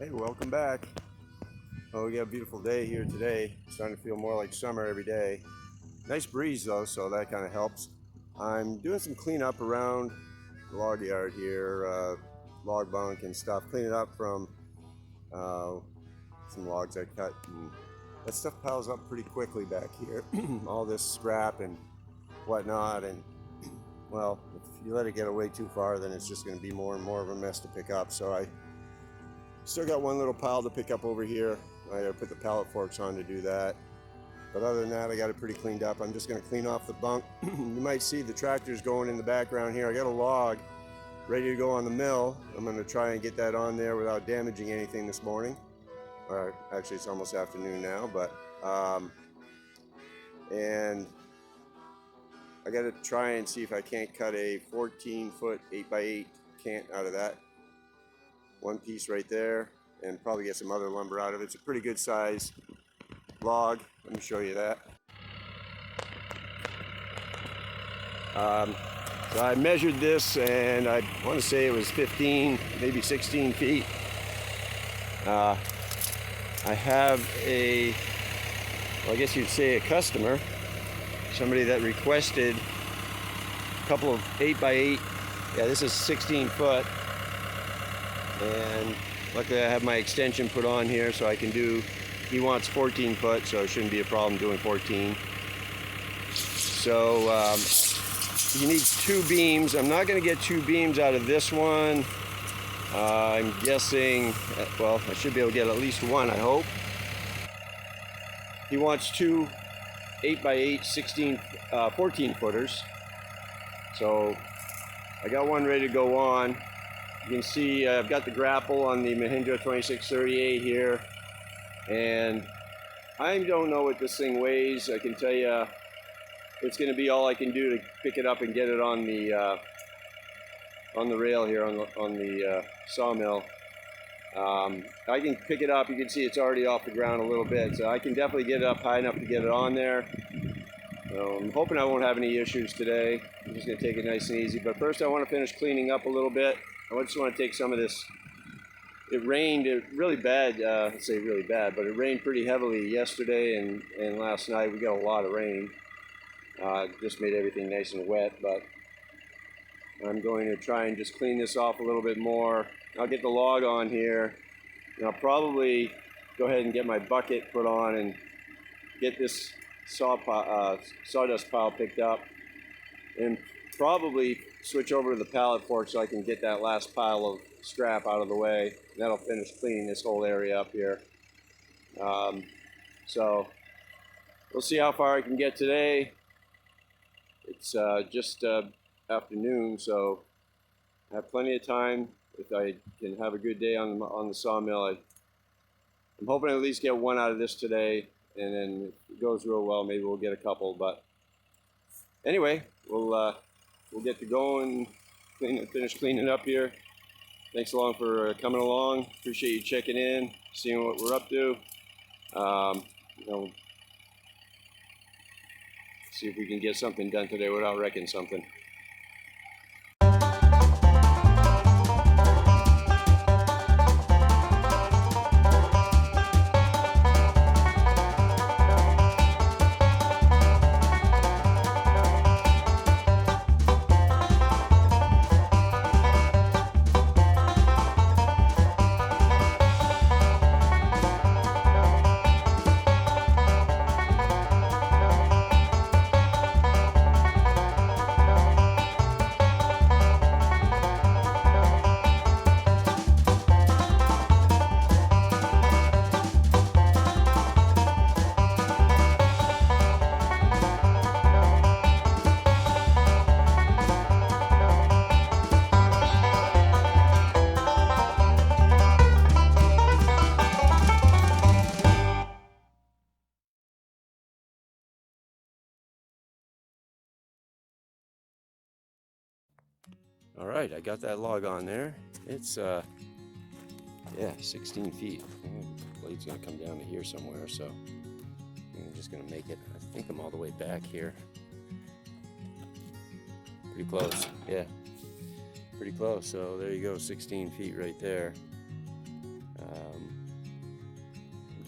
Hey, welcome back. Oh, we got a beautiful day here today. It's starting to feel more like summer every day. Nice breeze though, so that kind of helps. I'm doing some cleanup around the log yard here, log bunk and stuff. Cleaning up from some logs I cut, and that stuff piles up pretty quickly back here. All this scrap and whatnot, and well, if you let it get away too far, then it's just going to be more and more of a mess to pick up. So I still got one little pile to pick up over here. I gotta put the pallet forks on to do that. But other than that, I got it pretty cleaned up. I'm just gonna clean off the bunk. You might see the tractors going in the background here. I got a log ready to go on the mill. I'm gonna try and get that on there without damaging anything this morning. Actually, it's almost afternoon now, but and I gotta try and see if I can't cut a 14-foot 8x8 cant out of that. One piece right there, and probably get some other lumber out of it. It's a pretty good size log. Let me show you that. So I measured this, and I want to say it was 15, maybe 16 feet. I have a, well, I guess you'd say a customer, somebody that requested a couple of 8x8. Yeah, this is 16 foot. And luckily I have my extension put on here so I can do, he wants 14 foot, so it shouldn't be a problem doing 14. So he needs 2 beams. I'm not going to get 2 beams out of this one. I'm guessing, well, I should be able to get at least one, I hope. He wants 2 8x8 14 footers. So I got one ready to go on. You can see I've got the Grapple on the Mahindra 2630A here, and I don't know what this thing weighs. I can tell you it's going to be all I can do to pick it up and get it on the rail here on the sawmill. I can pick it up. You can see it's already off the ground a little bit, so I can definitely get it up high enough to get it on there. I'm hoping I won't have any issues today. I'm just going to take it nice and easy, but first I want to finish cleaning up a little bit. I just want to take some of this. It rained really bad, I'd say really bad, but it rained pretty heavily yesterday and last night. We got a lot of rain. Just made everything nice and wet, but I'm going to try and just clean this off a little bit more. I'll get the log on here, and I'll probably go ahead and get my bucket put on and get this sawdust pile picked up, and probably switch over to the pallet fork so I can get that last pile of scrap out of the way. That'll finish cleaning this whole area up here. So we'll see how far I can get today. It's just afternoon, so I have plenty of time. If I can have a good day on the sawmill, I'm hoping to at least get one out of this today, and then if it goes real well, maybe we'll get a couple. But anyway, we'll get to go and finish cleaning up here. Thanks a lot for coming along. Appreciate you checking in, seeing what we're up to. See if we can get something done today without wrecking something. All right, I got that log on there. It's yeah, 16 feet. The blade's gonna come down to here somewhere, so I'm just gonna make it. I think I'm all the way back here. Pretty close, yeah. Pretty close, so there you go, 16 feet right there.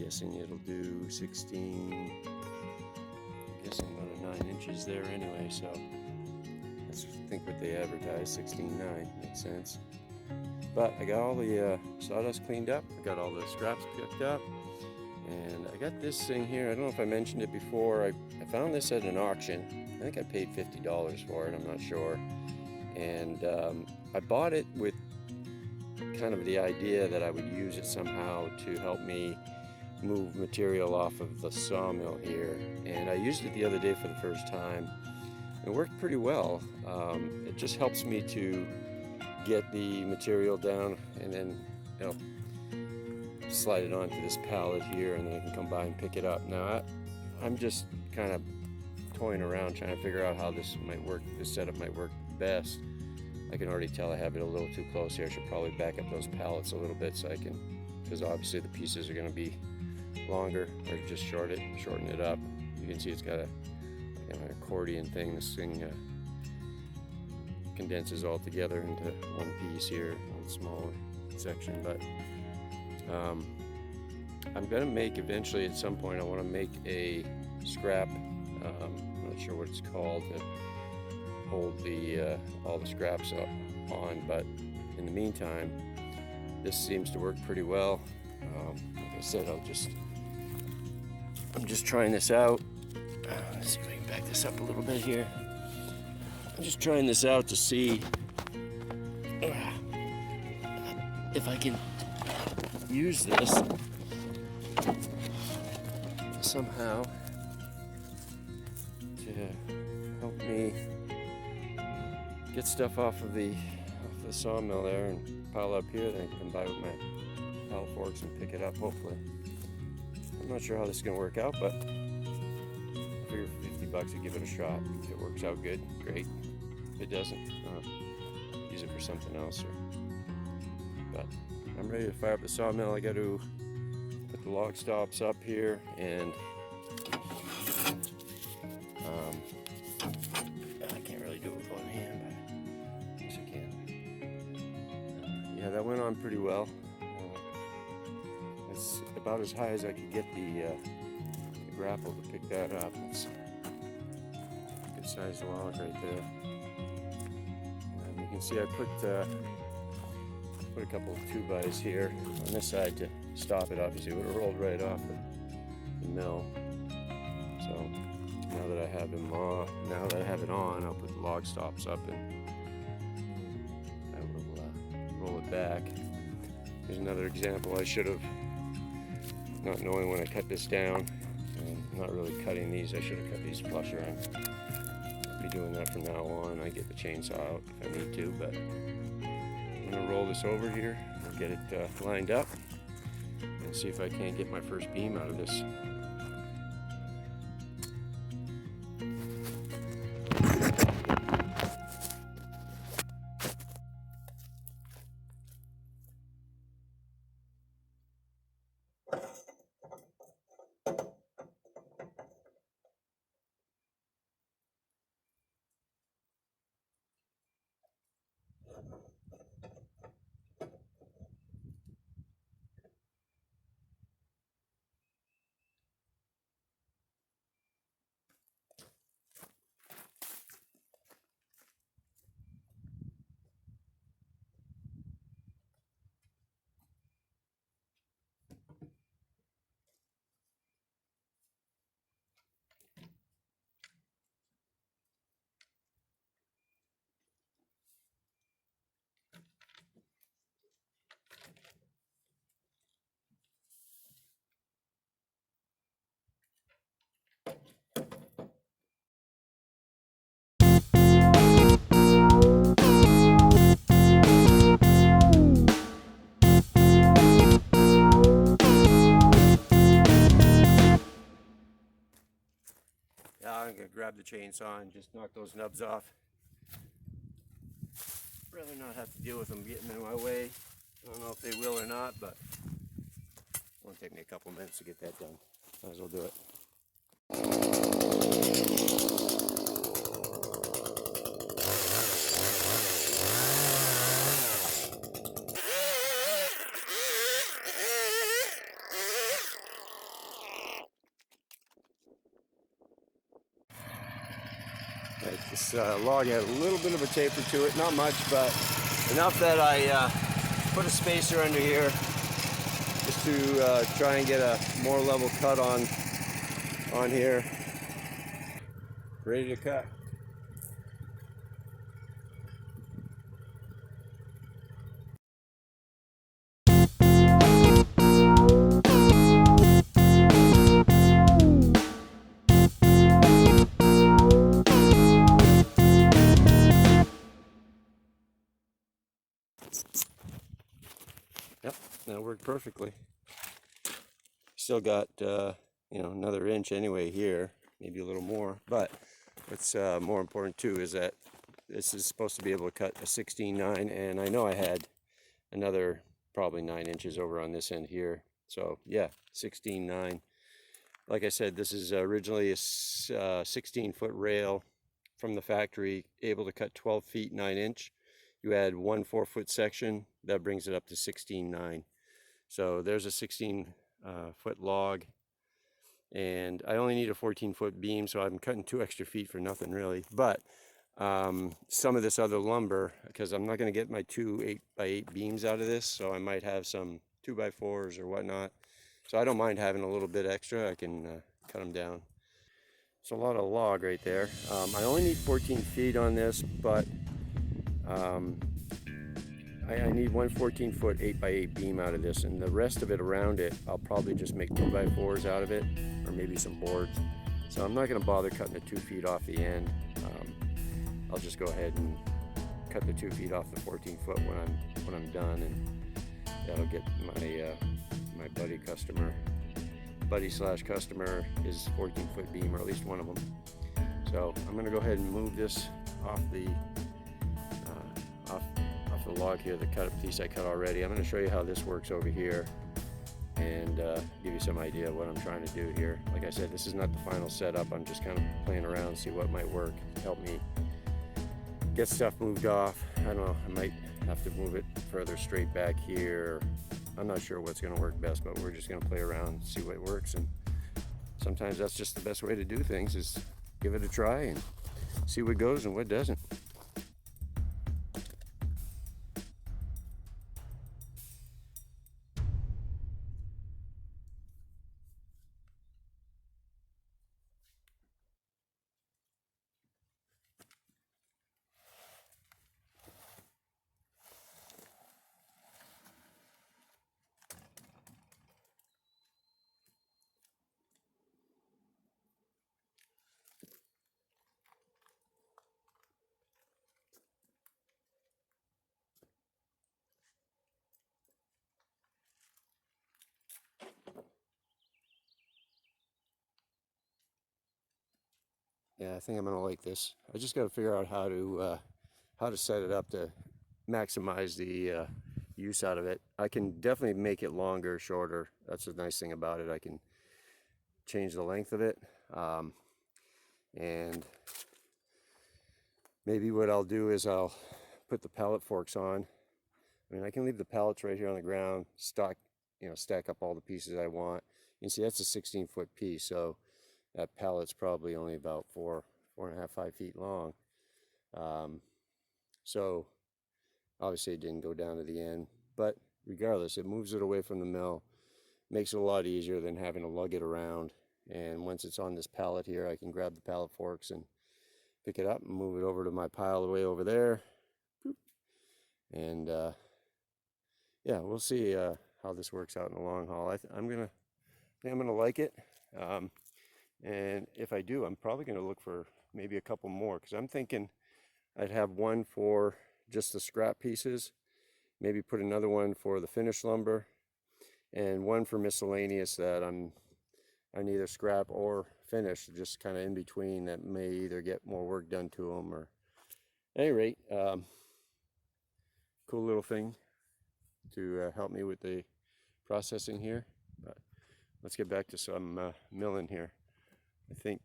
guessing it'll do 16, I'm guessing about 9 inches there anyway, so let's think what they advertise, 16.9, makes sense. But I got all the sawdust cleaned up, I got all the scraps picked up, and I got this thing here. I don't know if I mentioned it before. I found this at an auction. I think I paid $50 for it, I'm not sure. And I bought it with kind of the idea that I would use it somehow to help me move material off of the sawmill here. And I used it the other day for the first time. It worked pretty well. It just helps me to get the material down and then, you know, slide it onto this pallet here, and then I can come by and pick it up. Now I'm just kind of toying around trying to figure out how this might work, this setup might work best. I can already tell I have it a little too close here. I should probably back up those pallets a little bit so I can, because obviously the pieces are going to be longer, or just shorten it up. You can see it's got an accordion thing. This thing condenses all together into one piece here, one small section. But I'm gonna make eventually, at some point, I want to make a scrap. I'm not sure what it's called to hold the all the scraps up on, but in the meantime, this seems to work pretty well. Like I said, I'm just trying this out. Let's see if I can back this up a little bit here. I'm just trying this out to see if I can use this somehow to help me get stuff off of the sawmill there and pile up here. Then I can come by with my pallet forks and pick it up, hopefully. I'm not sure how this is going to work out, but I figure for $50 to give it a shot. If it works out good, great. If it doesn't, use it for something else. But I'm ready to fire up the sawmill. I got to put the log stops up here, and I can't really do it with one hand, but I guess I can. Yeah, that went on pretty well. It's about as high as I could get the grapple to pick that up. It's a good sized log right there. And you can see I put a couple of 2x here on this side to stop it. Obviously it would have rolled right off the mill. So now that I have it on, I'll put the log stops up and I will roll it back. Here's another example. I should have, not knowing when I cut this down, and not really cutting these, I should have cut these flusher. I'll be doing that from now on. I get the chainsaw out if I need to, but I'm going to roll this over here and get it lined up and see if I can't get my first beam out of this. I'm going to grab the chainsaw and just knock those nubs off. Rather not have to deal with them getting in my way. I don't know if they will or not, but it's going to take me a couple minutes to get that done. Might as well do it. This log had a little bit of a taper to it, not much, but enough that I put a spacer under here just to try and get a more level cut on here. Ready to cut. Yep, that worked perfectly. Still got you know, another inch anyway here, maybe a little more, but what's more important too is that this is supposed to be able to cut a 16/9, and I know I had another probably 9 inches over on this end here. So yeah, 16/9. Like I said, this is originally a 16-foot rail from the factory, able to cut 12 feet 9 inch. You add one 4-foot section, that brings it up to 16/9. So there's a 16-foot log, and I only need a 14-foot beam, so I'm cutting 2 extra feet for nothing really. But some of this other lumber, because I'm not going to get my 2 8x8 beams out of this, so I might have some 2x4s or whatnot. So I don't mind having a little bit extra. I can cut them down. It's a lot of log right there. I only need 14 feet on this, but I need one 14-foot 8x8 beam out of this, and the rest of it around it, I'll probably just make 2x4s out of it, or maybe some boards. So I'm not going to bother cutting the 2 feet off the end. I'll just go ahead and cut the 2 feet off the 14-foot when I'm done, and that'll get my buddy/customer his 14-foot beam, or at least one of them. So I'm going to go ahead and move this off the log here, the cut piece I cut already. I'm going to show you how this works over here, and give you some idea of what I'm trying to do here. Like I said, this is not the final setup. I'm just kind of playing around, see what might work, help me get stuff moved off. I don't know, I might have to move it further straight back here. I'm not sure what's going to work best, but we're just going to play around, see what works. And sometimes that's just the best way to do things, is give it a try and see what goes and what doesn't. Yeah, I think I'm gonna like this. I just got to figure out how to set it up to maximize the use out of it. I can definitely make it longer, shorter. That's the nice thing about it. I can change the length of it, and maybe what I'll do is I'll put the pallet forks on. I mean, I can leave the pallets right here on the ground, stack up all the pieces I want. You can see that's a 16-foot piece, so that pallet's probably only about 4.5, 5 feet long. So obviously it didn't go down to the end, but regardless, it moves it away from the mill, makes it a lot easier than having to lug it around. And once it's on this pallet here, I can grab the pallet forks and pick it up and move it over to my pile way over there. And yeah, we'll see how this works out in the long haul. I think I'm gonna like it. And if I do, I'm probably going to look for maybe a couple more, because I'm thinking I'd have one for just the scrap pieces, maybe put another one for the finished lumber, and one for miscellaneous that I either scrap or finish, just kind of in between, that may either get more work done to them, or at any rate, cool little thing to help me with the processing here. But let's get back to some milling here. I'm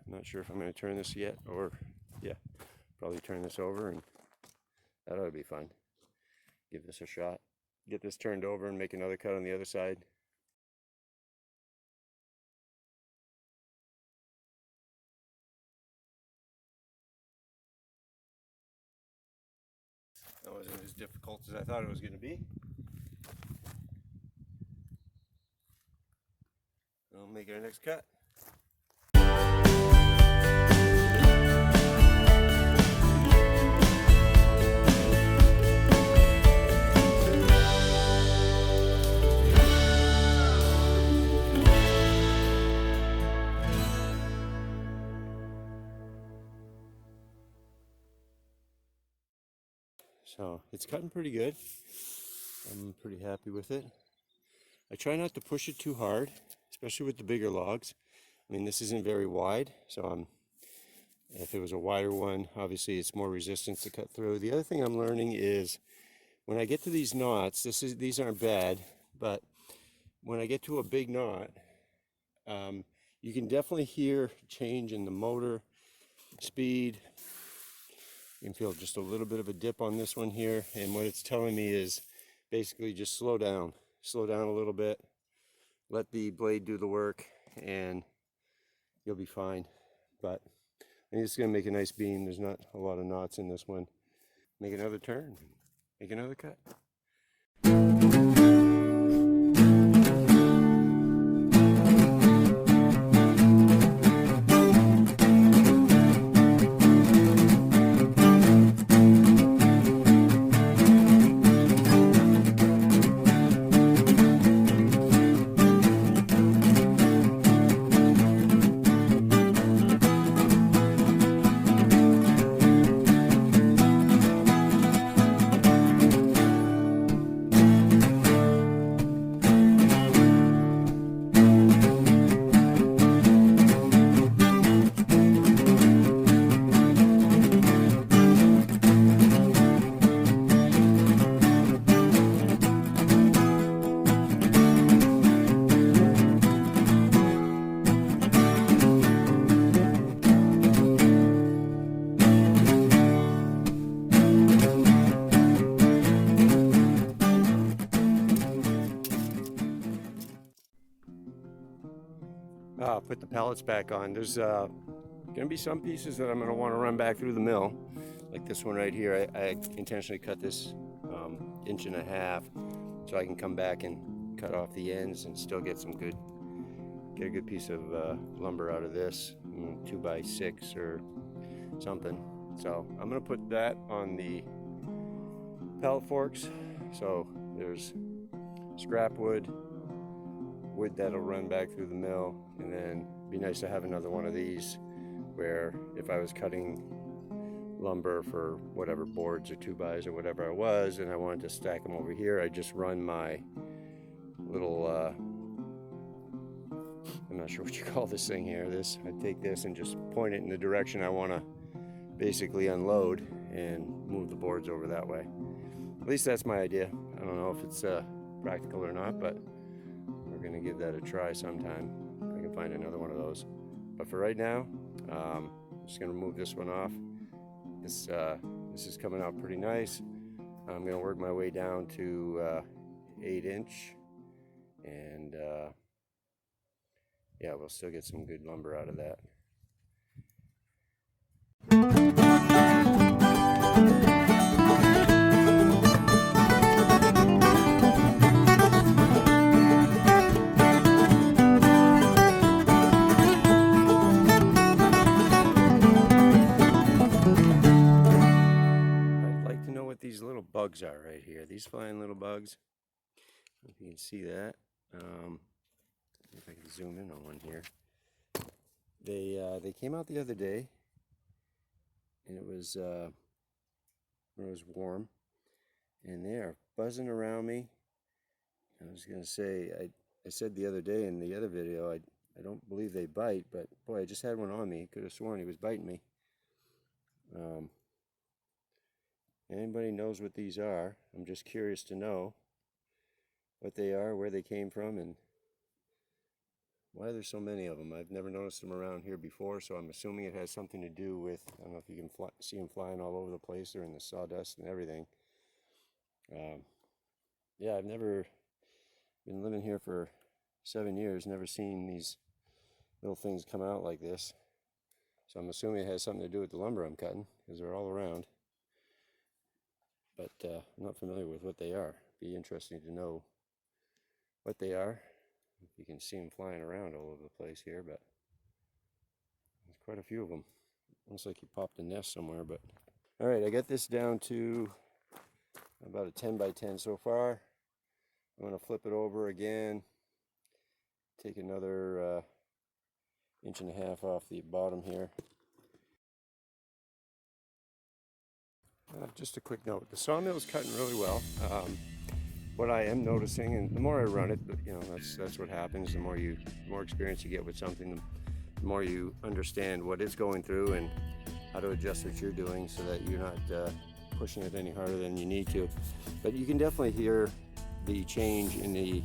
not sure if I'm going to turn this yet, or yeah, probably turn this over, and that ought to be fun. Give this a shot. Get this turned over and make another cut on the other side. That wasn't as difficult as I thought it was going to be. I'll make our next cut. So it's cutting pretty good. I'm pretty happy with it. I try not to push it too hard, especially with the bigger logs. I mean, this isn't very wide, so if it was a wider one, obviously it's more resistance to cut through. The other thing I'm learning is when I get to these knots, these aren't bad, but when I get to a big knot, you can definitely hear change in the motor speed. You can feel just a little bit of a dip on this one here, and what it's telling me is basically just slow down a little bit, let the blade do the work, and you'll be fine. But I think it's going to make a nice beam. There's not a lot of knots in this one. Make another turn, make another cut. Put the pallets back on. There's gonna be some pieces that I'm gonna want to run back through the mill, like this one right here. I intentionally cut this 1.5 inches so I can come back and cut off the ends and still get a good piece of lumber out of this, 2x6 or something. So I'm gonna put that on the pallet forks. So there's scrap wood that'll run back through the mill, and then it'd be nice to have another one of these where if I was cutting lumber for whatever boards or 2x or whatever I was and I wanted to stack them over here, I just run my little I'm not sure what you call this thing here. I take this and just point it in the direction I want to basically unload and move the boards over that way. At least that's my idea. I don't know if it's practical or not, but we're gonna give that a try sometime. I can find another one of those. But for right now, I'm just gonna move this one off. This is coming out pretty nice. I'm gonna work my way down to 8-inch, and yeah, we'll still get some good lumber out of that. These little bugs are right here. These flying little bugs. I don't know if you can see that. If I can zoom in on one here. They came out the other day, and it was warm, and they are buzzing around me. I was gonna say, I said the other day in the other video, I don't believe they bite, but boy, I just had one on me. Could have sworn he was biting me. Anybody knows what these are? I'm just curious to know what they are, where they came from, and why there's so many of them. I've never noticed them around here before, so I'm assuming it has something to do with, I don't know if you can see them flying all over the place. They're in the sawdust and everything. Yeah, I've never been living here for 7 years, never seen these little things come out like this. So I'm assuming it has something to do with the lumber I'm cutting, because they're all around. but I'm not familiar with what they are. Be interesting to know what they are. You can see them flying around all over the place here, but there's quite a few of them. Looks like he popped a nest somewhere, but all right, I got this down to about a 10 by 10 so far. I'm going to flip it over again, take another 1.5 inches off the bottom here. Just a quick note, the sawmill is cutting really well. What I am noticing, and the more I run it, you know, that's what happens. The more experience you get with something, the more you understand what it's going through and how to adjust what you're doing so that you're not pushing it any harder than you need to. But you can definitely hear the change in the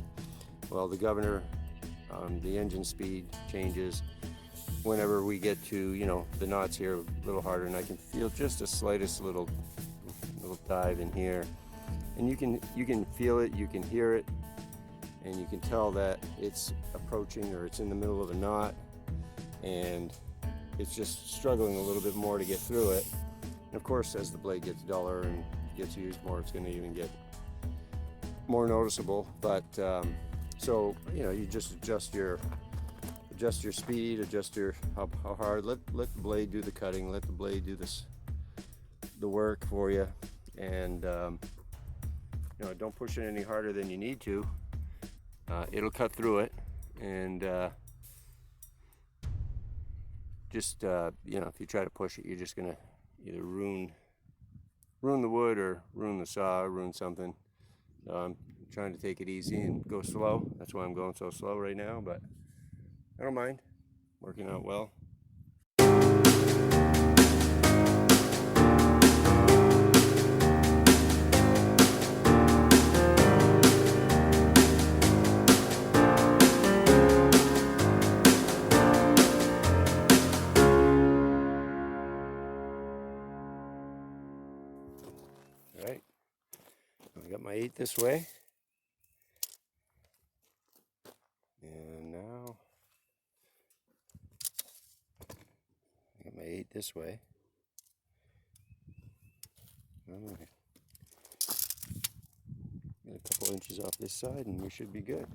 governor, the engine speed changes whenever we get to, you know, the knots here a little harder, and I can feel just the slightest little dive in here, and you can feel it, you can hear it, and you can tell that it's approaching, or it's in the middle of a knot, and it's just struggling a little bit more to get through it. And of course, as the blade gets duller and gets used more, it's going to even get more noticeable. But so, you know, you just adjust your speed, adjust your how hard. Let the blade do the cutting, let the blade do the work for you, and you know, don't push it any harder than you need to. It'll cut through it, and just you know, if you try to push it, you're just gonna either ruin the wood, or ruin the saw, or ruin something. So I'm trying to take it easy and go slow. That's why I'm going so slow right now, but I don't mind. Working out well. All right, I got my 8 this way, and now I got my 8 this way. All right. Get a couple inches off this side, and we should be good.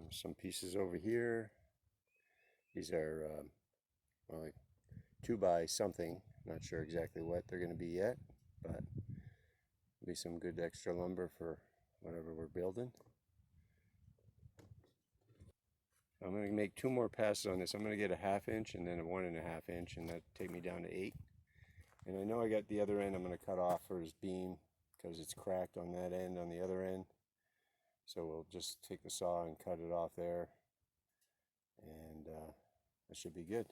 Some pieces over here. These are well, like 2 by something. Not sure exactly what they're going to be yet, but it'll be some good extra lumber for whatever we're building. I'm going to make 2 more passes on this. I'm going to get a 1/2 inch and then a 1.5 inch, and that take me down to 8. And I know I got the other end I'm going to cut off for his beam because it's cracked on that end, on the other end. So we'll just take the saw and cut it off there, and that should be good.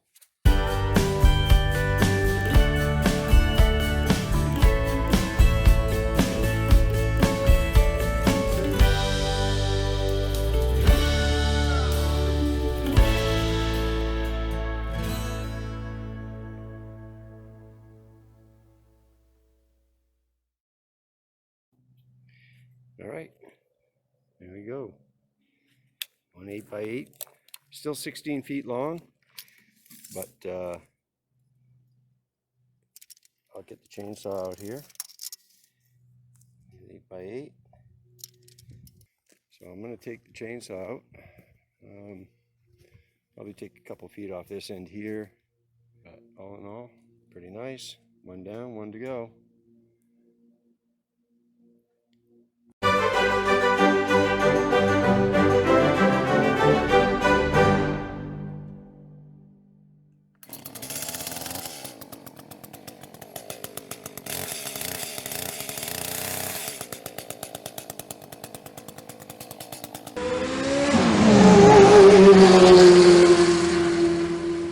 All right, there we go. 1 8x8, still 16 feet long, but I'll get the chainsaw out here. 8x8. So I'm going to take the chainsaw out. Probably take a couple feet off this end here, but all in all, pretty nice. 1 down, 1 to go.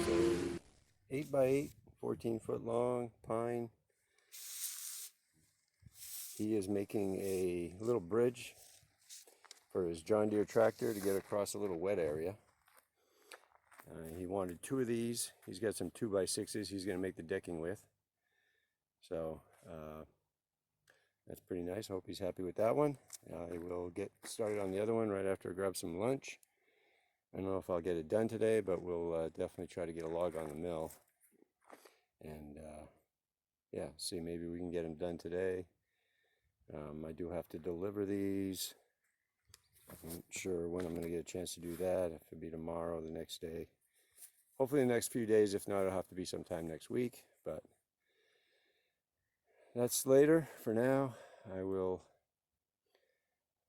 So 8x8, 14 foot long, pine. He is making a little bridge for his John Deere tractor to get across a little wet area. He wanted 2 of these. He's got some 2x6s he's going to make the decking with. So that's pretty nice. Hope he's happy with that one. I will get started on the other one right after I grab some lunch. I don't know if I'll get it done today, but we'll definitely try to get a log on the mill. And yeah, see, maybe we can get them done today. I do have to deliver these. I'm not sure when I'm going to get a chance to do that. If it'll be tomorrow, the next day. Hopefully the next few days. If not, it'll have to be sometime next week. But that's later. For now, I will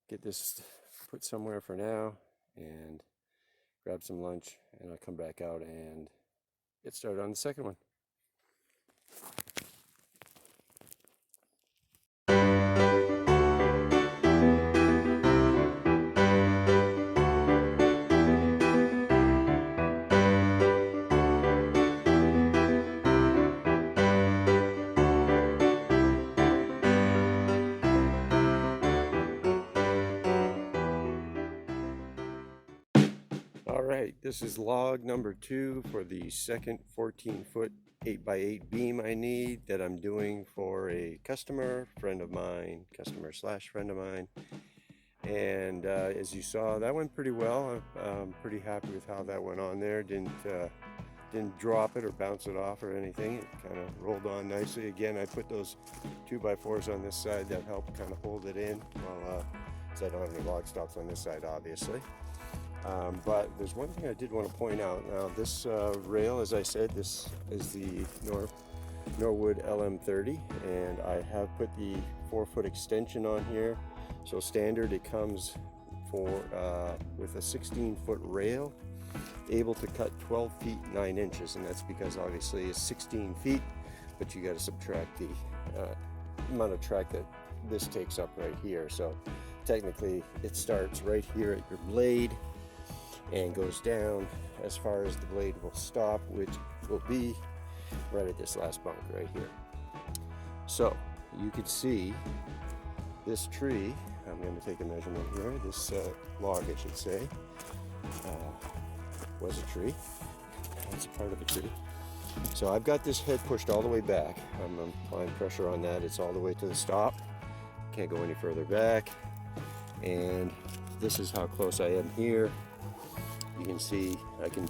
get this put somewhere for now and grab some lunch, and I'll come back out and get started on the second one. Alright, this is log number 2 for the second 14-foot 8x8 beam I need that I'm doing for a customer friend of mine. And as you saw, that went pretty well. I'm pretty happy with how that went on there. Didn't drop it or bounce it off or anything. It kind of rolled on nicely. Again, I put those 2x4s on this side that helped kind of hold it in, while I don't have any log stops on this side, obviously. But there's one thing I did want to point out. Now, this rail, as I said, this is the Norwood LM30, and I have put the 4-foot extension on here. So standard, it comes with a 16-foot rail, able to cut 12 feet 9 inches, and that's because obviously it's 16 feet, but you got to subtract the amount of track that this takes up right here. So technically, it starts right here at your blade and goes down as far as the blade will stop, which will be right at this last bunk right here. So you can see this tree. I'm going to take a measurement here. This log, I should say, was a tree. It's a part of a tree. So I've got this head pushed all the way back. I'm applying pressure on that. It's all the way to the stop. Can't go any further back. And this is how close I am here. You can see I can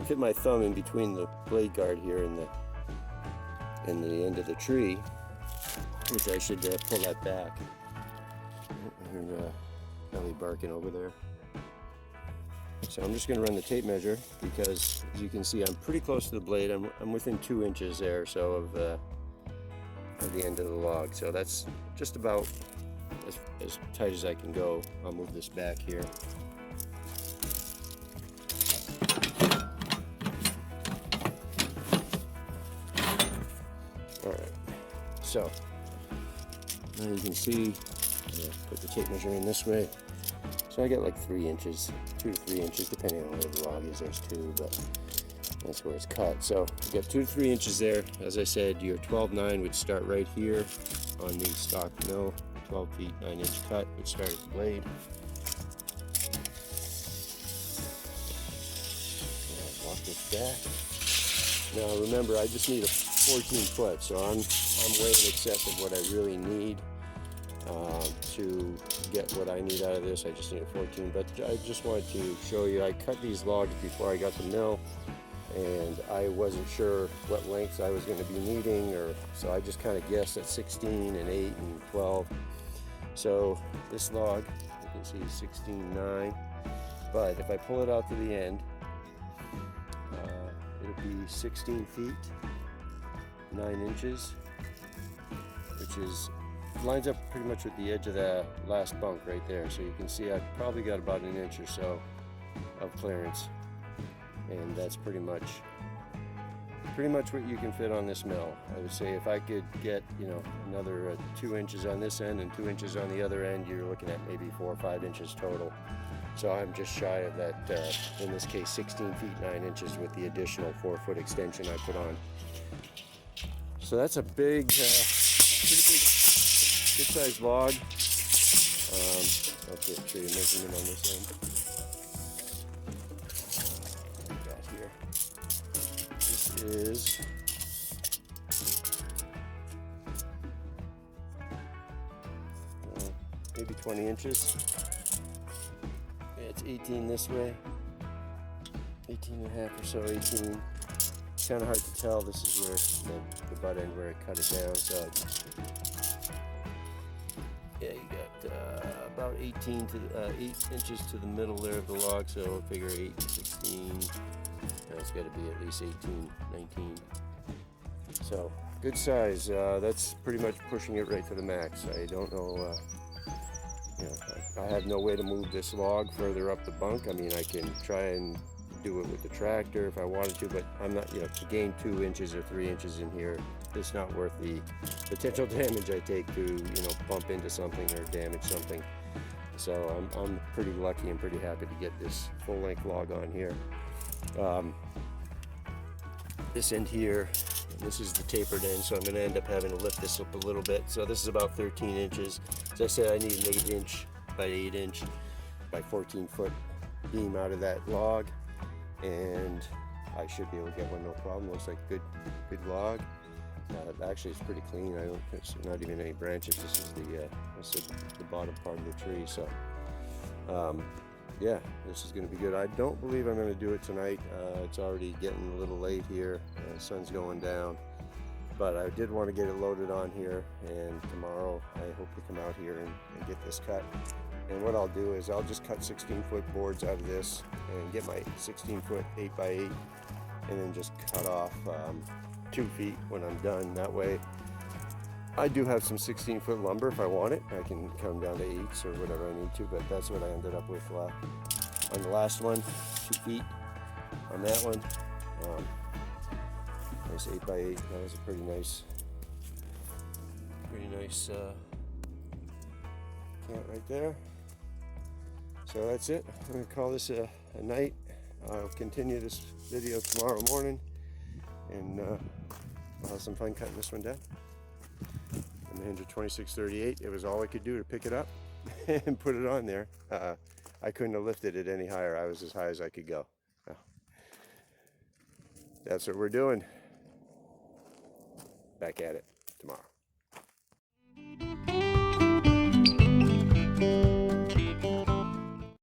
fit my thumb in between the blade guard here and the end of the tree, which I should pull that back. And Ellie barking over there. So I'm just going to run the tape measure, because as you can see, I'm pretty close to the blade. I'm within 2 inches there or so of the end of the log. So that's just about as tight as I can go. I'll move this back here. Alright, so now you can see, put the tape measure in this way. So I got like 3 inches, 2 to 3 inches, depending on where the log is. There's 2, but that's where it's cut. So you got 2 to 3 inches there. As I said, your 12/9 would start right here on the stock mill. 12 feet 9 inch cut would start at the blade. Walk this back. Now remember, I just need a 14 foot, so I'm way in excess of what I really need to get what I need out of this. I just need a 14, but I just wanted to show you, I cut these logs before I got the mill, and I wasn't sure what lengths I was going to be needing, so I just kind of guessed at 16 and 8 and 12. So this log, you can see 16.9, but if I pull it out to the end, it'll be 16 feet 9 inches, which lines up pretty much with the edge of the last bunk right there. So you can see I've probably got about an inch or so of clearance, and that's pretty much what you can fit on this mill. I would say if I could get, another 2 inches on this end and 2 inches on the other end, you're looking at maybe 4 or 5 inches total. So I'm just shy of that, in this case 16 feet 9 inches with the additional 4-foot extension I put on. So that's a big, pretty big, good sized log. I'll show you a measurement on this end. What do we got here? This is maybe 20 inches. Yeah, it's 18 this way. 18 and a half or so, 18. kind of hard to tell. This is where the butt end where I cut it down. So yeah, you got about 8 inches to the middle there of the log. So figure 8, 16. It's got to be at least 18, 19. So good size. That's pretty much pushing it right to the max. I don't know. I have no way to move this log further up the bunk. I mean, I can try and do it with the tractor if I wanted to, but I'm not, to gain 2 inches or 3 inches in here, it's not worth the potential damage I take to, bump into something or damage something. So I'm pretty lucky and pretty happy to get this full-length log on here. This end here, this is the tapered end, so I'm going to end up having to lift this up a little bit. So this is about 13 inches. As I said, I need an 8 inch by 8 inch by 14 foot beam out of that log, and I should be able to get one no problem. Looks like good log. Actually, it's pretty clean. It's not even any branches. This is the bottom part of the tree. So yeah, this is going to be good. I don't believe I'm going to do it tonight. It's already getting a little late here. The sun's going down. But I did want to get it loaded on here, and tomorrow I hope to come out here and get this cut. And what I'll do is I'll just cut 16-foot boards out of this and get my 16-foot 8x8 and then just cut off 2 feet when I'm done. That way I do have some 16-foot lumber if I want it. I can come down to 8s or whatever I need to, but that's what I ended up with on the last one, 2 feet on that one. Nice 8x8. That was a pretty nice camp right there. So that's it. I'm going to call this a night. I'll continue this video tomorrow morning, and I'll have some fun cutting this one down. The Mahindra 2638. It was all I could do to pick it up and put it on there. I couldn't have lifted it any higher. I was as high as I could go. That's what we're doing. Back at it tomorrow.